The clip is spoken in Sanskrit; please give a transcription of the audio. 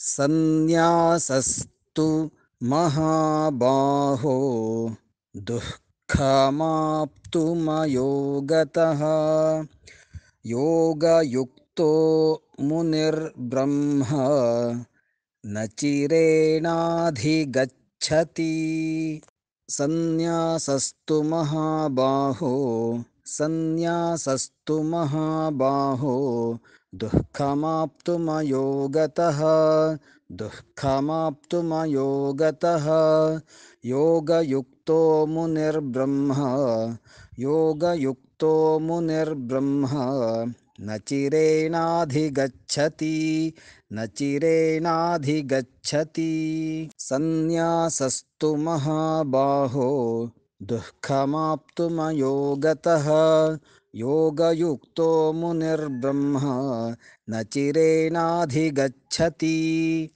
सन्न्यासस्तु महाबाहो दुःखमाप्तुमयो गतः योगयुक्तो मुनिर्ब्रह्म न चिरेणाधिगच्छति। सन्न्यासस्तु महाबाहो सन्न्यासस्तु महाबाहो दुःखमाप्तुमयो गतः दुःखमाप्तुमयो गतः योगयुक्तो मुनिर्ब्रह्म योगयुक्तो मुनिर्ब्रह्म न चिरेणाधिगच्छति न चिरेणाधिगच्छति। सन्न्यासस्तु महाबाहो दुःखमाप्तुमयो गतः योगयुक्तो मुनिर्ब्रह्म न चिरेणाधिगच्छति।